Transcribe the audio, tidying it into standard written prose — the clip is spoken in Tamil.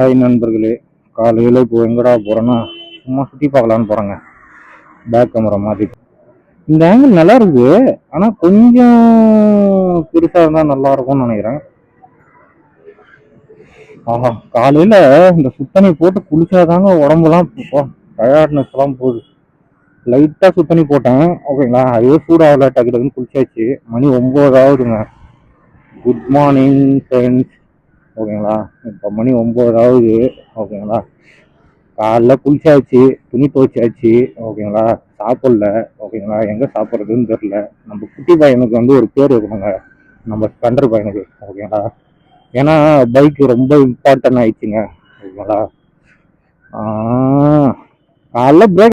ஹாய் நண்பர்களே, காலையில் இப்போ எங்கடா போகிறேன்னா சும்மா சுற்றி பார்க்கலான்னு போகிறேங்க. பேக் கேமரா மாதிரி இந்த ஆங்கிள் நல்லா இருக்குது, ஆனால் கொஞ்சம் பெருசாக இருந்தால் நல்லா இருக்கும்னு நினைக்கிறேன். ஆஹா, காலையில் இந்த சுத்தணி போட்டு குளிச்சாதாங்க உடம்புலாம் டயர்ட்னஸ் எல்லாம் போகுது. லைட்டாக சுத்தணி போட்டேன், ஓகேங்களா. அதே சூடாகல, டக்கு டக்குன்னு குளிச்சாச்சு. மணி 9 ஆகுதுங்க. குட் மார்னிங் ஃப்ரெண்ட்ஸ், ஓகேங்களா. இப்போ மணி 9 ஆகுது, ஓகேங்களா. காலைல குளிச்சாச்சு, துணி துவைச்சாச்சு, ஓகேங்களா. சாப்பிடல, ஓகேங்களா. எங்கே சாப்பிட்றதுன்னு தெரில. நம்ம குட்டி பையனுக்கு வந்து ஒரு பேர் வைக்கணுங்க, நம்ம ஸ்பெண்டர் பையனுக்கு, ஓகேங்களா. ஏன்னா பைக் ரொம்ப இம்பார்ட்டன் ஆயிடுச்சுங்க, ஓகேங்களா. காலைல பிரேக்